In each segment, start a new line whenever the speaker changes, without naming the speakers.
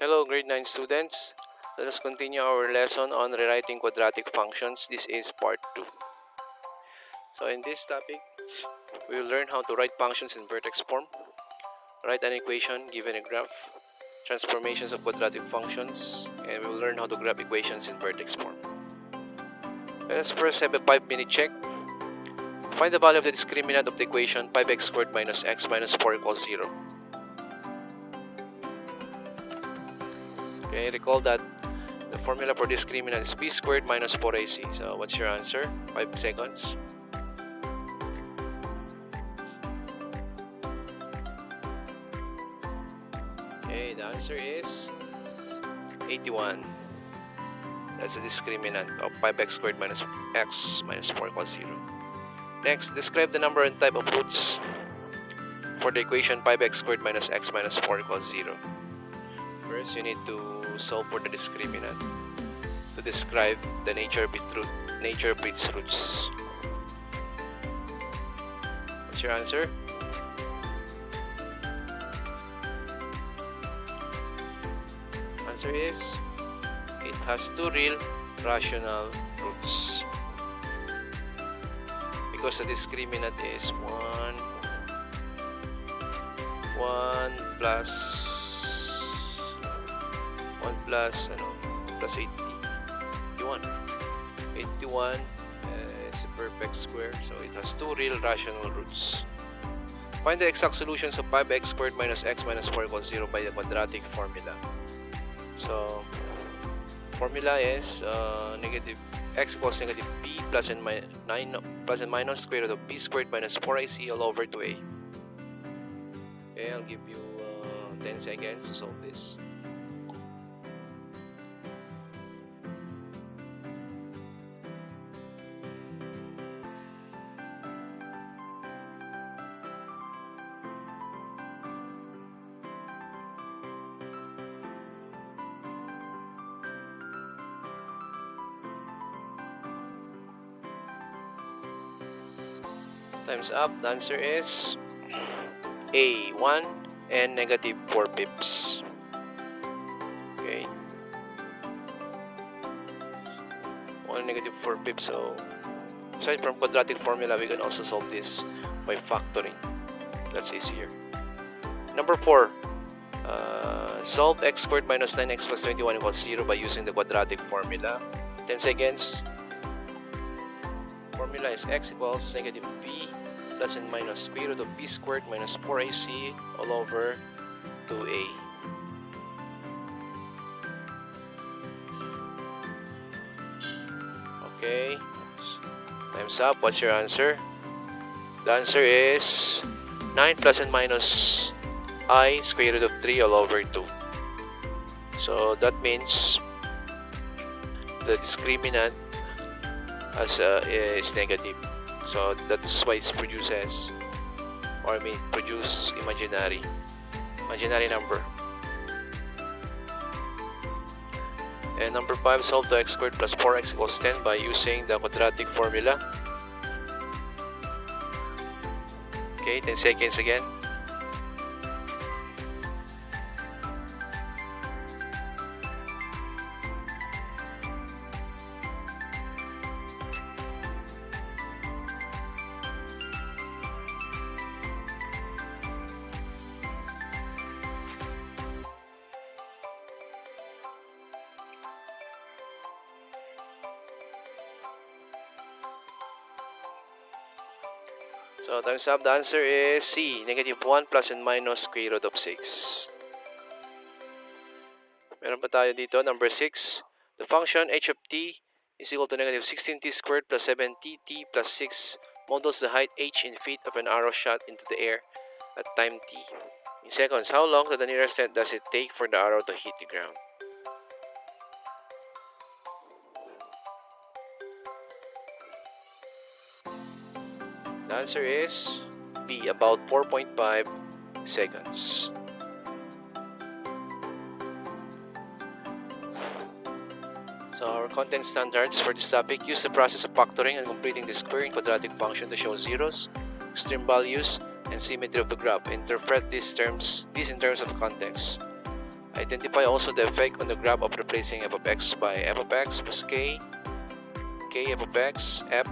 Hello grade 9 students. Let us continue our lesson on rewriting quadratic functions. This is part 2. So in this topic, we will learn how to write functions in vertex form, write an equation given a graph, transformations of quadratic functions, and we will learn how to graph equations in vertex form. Let us first have a 5-minute check. Find the value of the discriminant of the equation 5x squared minus x minus 4 equals 0. Okay, recall that the formula for discriminant is b squared minus 4ac. So what's your answer? 5 seconds. Okay, the answer is 81. That's the discriminant of 5x squared minus x minus 4 equals 0. Next, describe the number and type of roots for the equation 5x squared minus x minus 4 equals 0. First, you need to solve for the discriminant to describe the nature of its roots. What's your answer? Answer is it has two real rational roots because the discriminant is 1 plus 81 is a perfect square, so it has two real rational roots. Find the exact solutions of 5x squared minus x minus 4 equals 0 by the quadratic formula. So formula is negative x equals negative b plus and minus square root of b squared minus 4ac all over 2a. Okay, I'll give you 10 seconds to solve this. Time's up. The answer is A, 1 and negative 4 pips. Okay. 1 and negative 4 pips. So, aside from quadratic formula, we can also solve this by factoring. That's easier. Number 4. Solve x squared minus 9x plus 21 equals 0 by using the quadratic formula. 10 seconds. Formula is x equals negative b plus and minus square root of b squared minus 4ac all over 2a. Okay, time's up. What's your answer? The answer is 9 plus and minus I square root of 3 all over 2. So that means the discriminant is negative. So that's why it produces imaginary number. And number 5, solve the x squared plus 4x equals 10 by using the quadratic formula. Okay, 10 seconds again. So time's up. The answer is C, negative 1 plus and minus square root of 6. Meron pa tayo dito, number 6. The function h of t is equal to negative 16t squared plus 7tt plus 6 models the height h in feet of an arrow shot into the air at time t. In seconds, how long to the nearest end does it take for the arrow to hit the ground? The answer is B, about 4.5 seconds. So our content standards for this topic: use the process of factoring and completing the square in quadratic function to show zeros, extreme values, and symmetry of the graph. Interpret these in terms of context. Identify also the effect on the graph of replacing f of x by f of x plus k, k f of x, f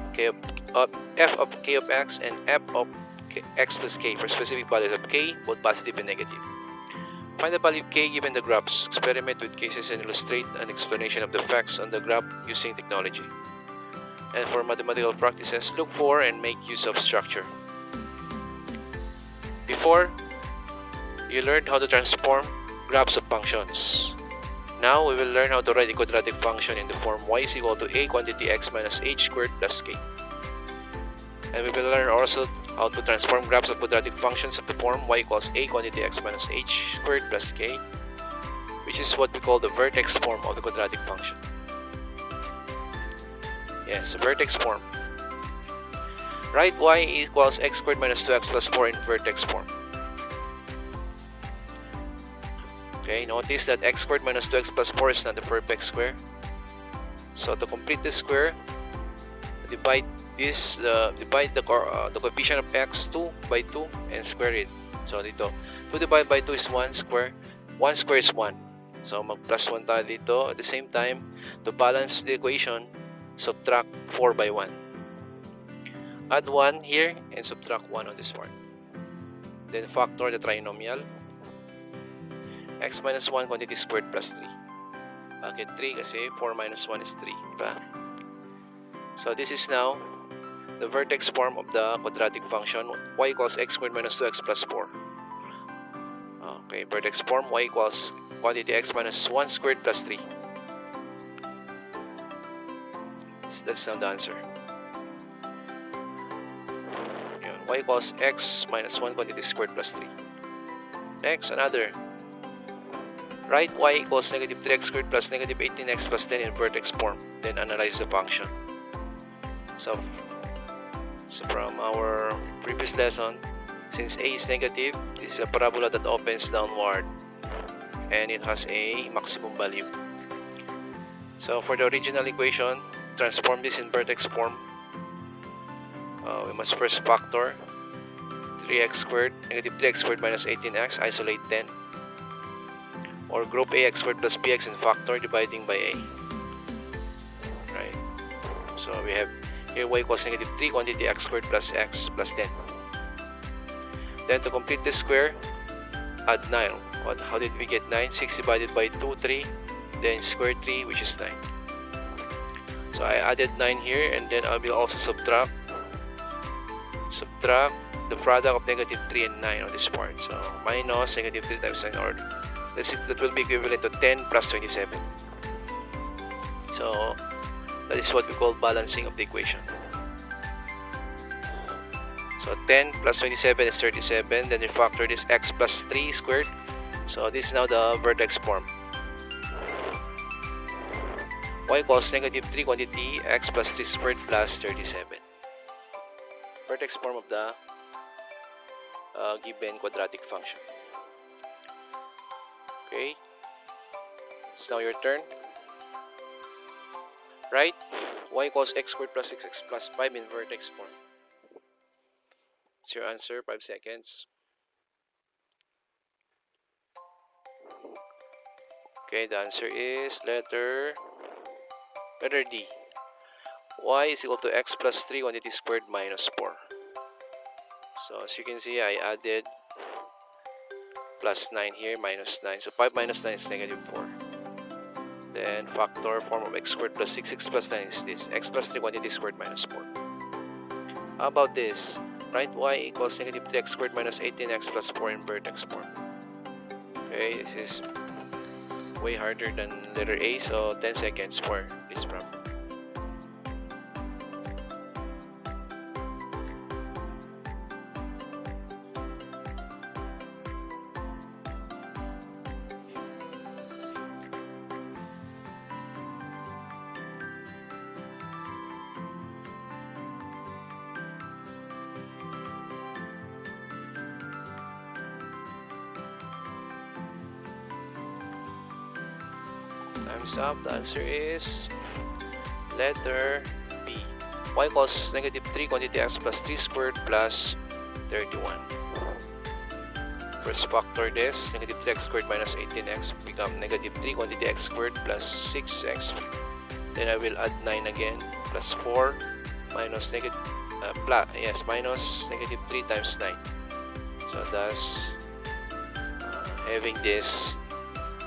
of k of x, and f of x plus k for specific values of k, both positive and negative. Find the value of k given the graphs. Experiment with cases and illustrate an explanation of the effects on the graph using technology. And for mathematical practices, look for and make use of structure. Before, you learned how to transform graphs of functions. Now we will learn how to write a quadratic function in the form y is equal to a quantity x minus h squared plus k. And we will learn also how to transform graphs of quadratic functions of the form y equals a quantity x minus h squared plus k, which is what we call the vertex form of the quadratic function. Yes, vertex form. Write y equals x squared minus 2x plus 4 in vertex form. Okay, notice that x squared minus 2x plus 4 is not a perfect square. So to complete the square, divide the coefficient of x 2 by 2 and square it. So dito, 2 divided by 2 is 1 square. 1 square is 1. So mag plus 1 tayo dito. At the same time, to balance the equation, subtract 4 by 1. Add 1 here and subtract 1 on this part. Then factor the trinomial. X minus 1 quantity squared plus 3. Bakit 3? Kasi 4 minus 1 is 3. Diba? So this is now the vertex form of the quadratic function y equals x squared minus 2x plus 4. Okay, vertex form y equals quantity x minus 1 squared plus 3. That's now the answer. Y equals x minus 1 quantity squared plus 3. Next, another. Write y equals negative 3x squared plus negative 18x plus 10 in vertex form. Then analyze the function. So from our previous lesson, since a is negative, this is a parabola that opens downward and it has a maximum value. So for the original equation, transform this in vertex form. We must first factor 3x squared, negative 3x squared minus 18x, isolate 10. Or group ax squared plus bx and factor dividing by a. Right. So we have here y equals negative 3 quantity x squared plus x plus 10. Then to complete the square, add 9. How did we get 9? 6 divided by 2, 3. Then square 3, which is 9. So I added 9 here, and then I will also subtract the product of negative 3 and 9 on this part. So minus negative 3 times 9, or that will be equivalent to 10 plus 27. So that is what we call balancing of the equation. So 10 plus 27 is 37. Then we factor this x plus 3 squared. So this is now the vertex form. Y equals negative 3 quantity x plus 3 squared plus 37. Vertex form of the given quadratic function. Okay, it's now your turn. Right? Y equals x squared plus 6x plus 5 in vertex form. It's your answer, 5 seconds. Okay, the answer is letter D. Y is equal to x plus 3 quantity squared minus 4. So as you can see, I added plus 9 here, minus 9. So 5 minus 9 is negative 4. Then factor form of x squared plus 6x plus 9 is this. X plus 3 quantity squared minus 4. How about this? Write y equals negative 3x squared minus 18x plus 4 in vertex form. Okay, this is way harder than letter A, so 10 seconds for this problem. Time's up. The answer is letter B. Y equals negative 3 quantity x plus 3 squared plus 31. First factor this, negative 3x squared minus 18x become negative 3 quantity x squared plus 6x. Then I will add 9 again, plus 4 minus negative minus negative 3 times 9. So thus having this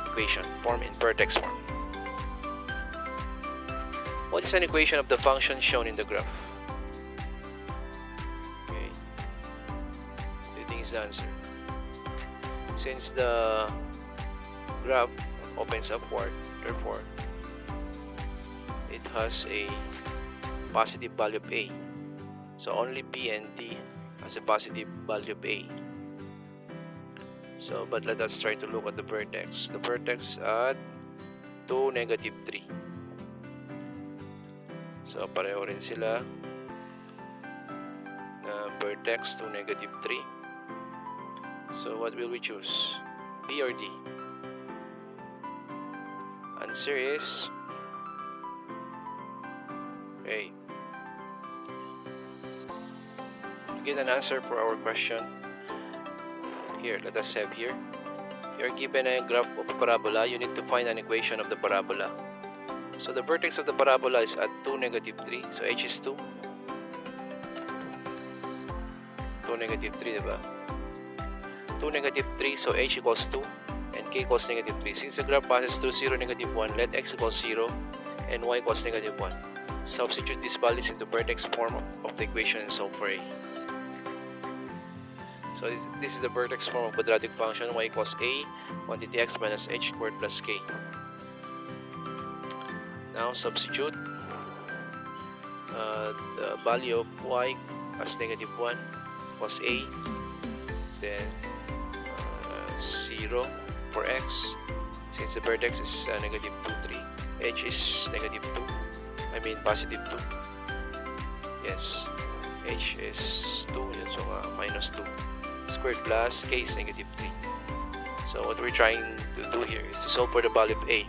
equation form in vertex form. What is an equation of the function shown in the graph? Okay, what do you think is the answer? Since the graph opens upward, therefore it has a positive value of a. So only B and D has a positive value of a. So, but let us try to look at the vertex. The vertex at 2, negative 3. So, pareho rin sila na vertex 2, negative 3. So, what will we choose? B or D? Answer is A. To get an answer for our question, here, let us have here. You are given a graph of a parabola. You need to find an equation of the parabola. So the vertex of the parabola is at 2, negative 3. So h is 2. 2, negative 3, diba? 2, negative 3. So h equals 2. And k equals negative 3. Since the graph passes through 0, negative 1, let x equals 0 and y equals negative 1. Substitute these values into vertex form of the equation and solve for a. So this is the vertex form of quadratic function y equals a quantity x minus h squared plus k. Now substitute the value of y as negative 1 equals a, then 0 for x. Since the vertex is negative 2, 3, h is negative 2, I mean positive 2. Yes, h is 2, so minus 2. Squared plus k is negative 3. So what we're trying to do here is to solve for the value of a.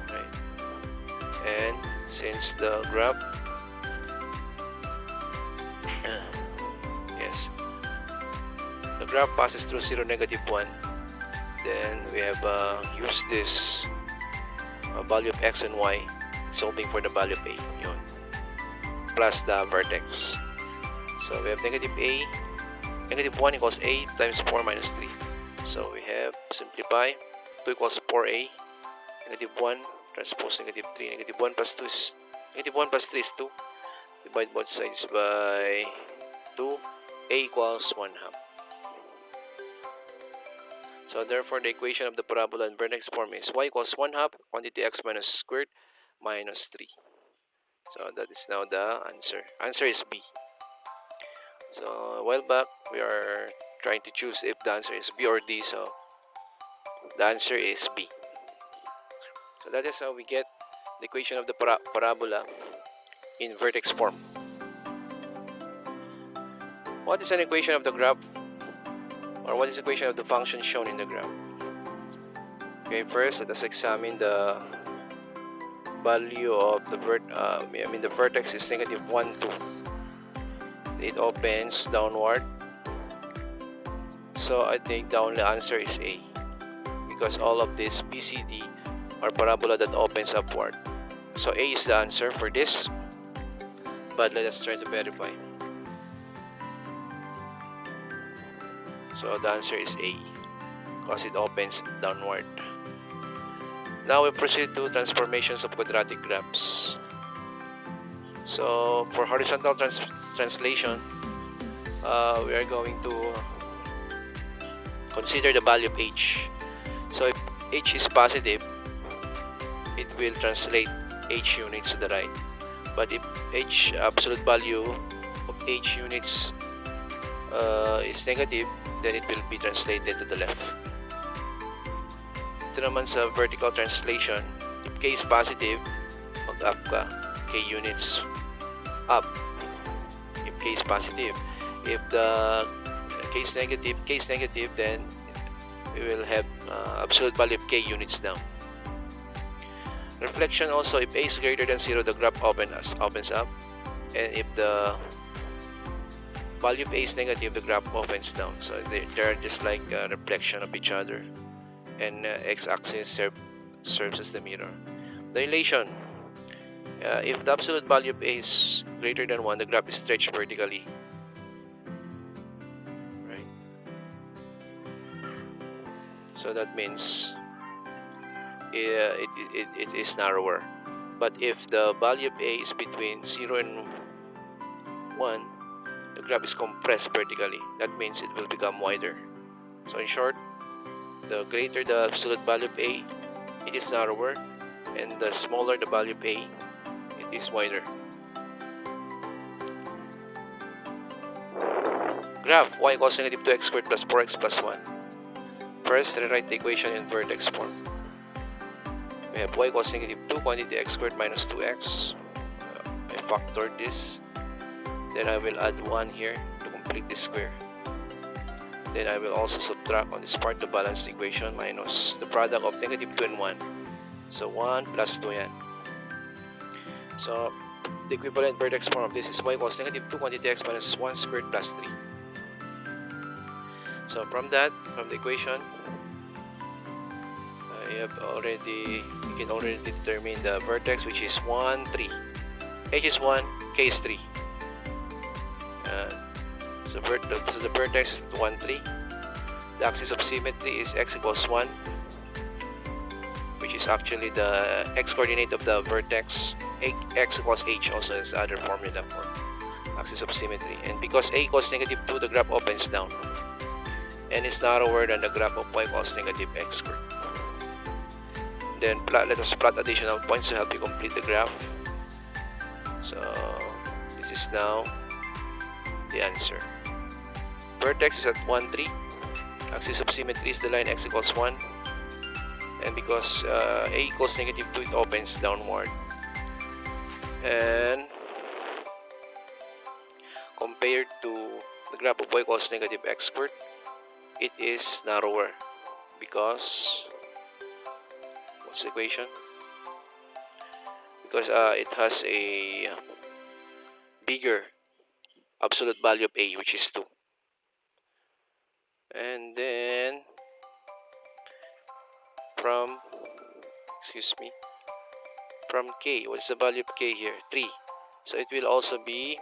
Right. And since the graph the graph passes through 0, negative 1, then we have used this value of x and y solving for the value of a, yun, plus the vertex. So we have negative a, negative 1 equals a times 4 minus 3. So we have simplify, 2 equals 4a, negative 1 transpose negative 3, negative 1 plus 2 is negative 1 plus 3 is 2. Divide both sides by 2, a equals 1 half. So therefore the equation of the parabola in vertex form is y equals 1 half quantity x minus squared minus 3. So that is now the answer. Answer is B. So a while back we are trying to choose if the answer is B or D, so the answer is B. So that is how we get the equation of the parabola in vertex form. What is an equation of the graph, or what is the equation of the function shown in the graph? Okay, first let us examine the value of the the vertex is negative 1, 2. It opens downward, so I think the only answer is A, because all of this BCD are parabola that opens upward. So A is the answer for this, but let us try to verify. So the answer is A, because it opens downward. Now we proceed to transformations of quadratic graphs. So for horizontal translation, we are going to consider the value of h. So if h is positive, it will translate h units to the right. But if h absolute value of h units is negative, then it will be translated to the left. Ito naman sa vertical translation, if k is positive, mag-up ka, k units up. If k is positive. If the k is negative, then we will have absolute value of k units down. Reflection also, if a is greater than 0, the graph opens up, and if the value of A is negative, the graph opens down. So they're just like a reflection of each other, and x-axis serves as the mirror. Dilation. If the absolute value of A is greater than 1, the graph is stretched vertically. Right? So that means it is narrower. But if the value of A is between 0 and 1, the graph is compressed vertically. That means it will become wider. So in short, the greater the absolute value of A, it is narrower, and the smaller the value of A, it is wider. Graph y equals negative 2x squared plus 4x plus 1. First, rewrite the equation in vertex form. We have y equals negative 2 quantity x squared minus 2x. I factored this. Then I will add 1 here to complete this square. Then I will also subtract on this part to balance the equation minus the product of negative 2 and 1. So 1 plus 2 yan. So the equivalent vertex form of this is y equals negative 2 quantity x minus 1 squared plus 3. So from the equation, you can already determine the vertex, which is 1, 3. H is 1, K is 3. So the vertex is 1, 3. The axis of symmetry is x equals 1, which is actually the x coordinate of the vertex. X equals h also is the other formula for axis of symmetry. And because a equals negative 2, the graph opens down, and is narrower than the graph of y equals negative x squared. Then let us plot additional points to help you complete the graph. So this is now the answer. Vertex is at 1, 3. Axis of symmetry is the line x equals 1. And because a equals negative 2, it opens downward. And compared to the graph of y equals negative x squared, it is narrower because, what's the equation? Because it has a bigger absolute value of a, which is 2. And then from k, what is the value of k here? 3. So it will also be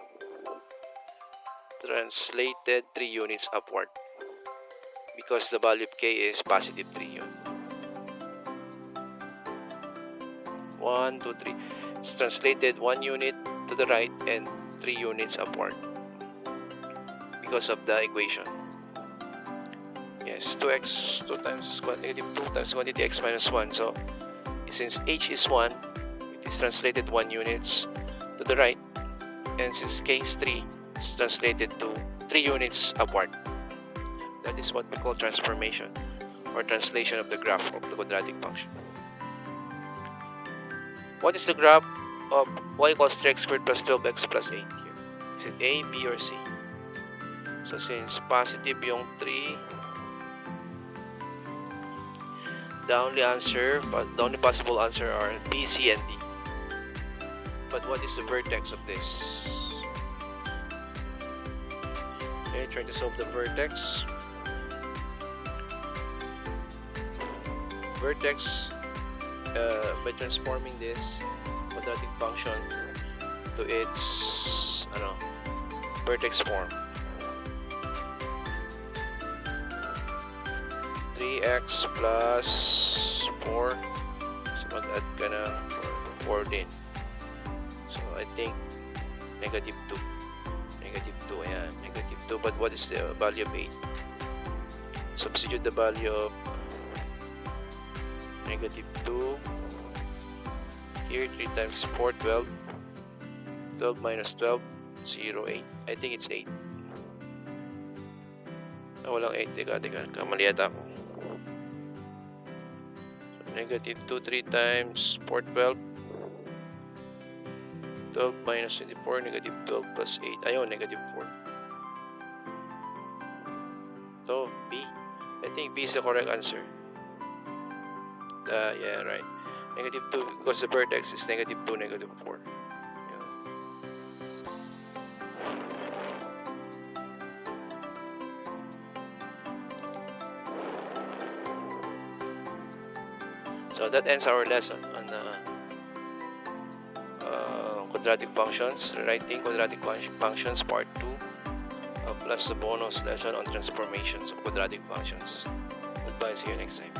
translated 3 units upward, because the value of k is positive 3 units. 1, 2, 3. It's translated 1 unit to the right and 3 units upward because of the equation. Yes, 2x 2 times negative 2 times quantity x minus 1. So since h is 1, it is translated 1 units to the right, and since k is 3, it's translated to 3 units upward. That is what we call transformation, or translation of the graph of the quadratic function. What is the graph of y equals 3x squared plus 12x plus 8 here? Is it A, B, or C? So since positive yung 3, the only possible answer are B, C, and D. But what is the vertex of this? Okay, try to solve the vertex. Vertex, by transforming this quadratic function to its vertex form. 3x plus 4. So mag-add ka na 4 din. So I think negative 2. Negative 2, ayan. Negative 2. But what is the value of 8? Substitute the value of negative 2 here. 3 times 4, 12. 12 minus 12, 0, 8. I think it's 8. Walang 8. Teka. Kamali yata ako. So, negative 2, 3 times 4, 12. 12 minus 24, negative 12 plus 8. Ayun, negative 4. So, B. I think B is the correct answer. Yeah, right. Negative 2, because the vertex is negative 2, negative 4. Yeah. So that ends our lesson on quadratic functions, rewriting quadratic functions part 2, plus the bonus lesson on transformations of quadratic functions. Goodbye, see you next time.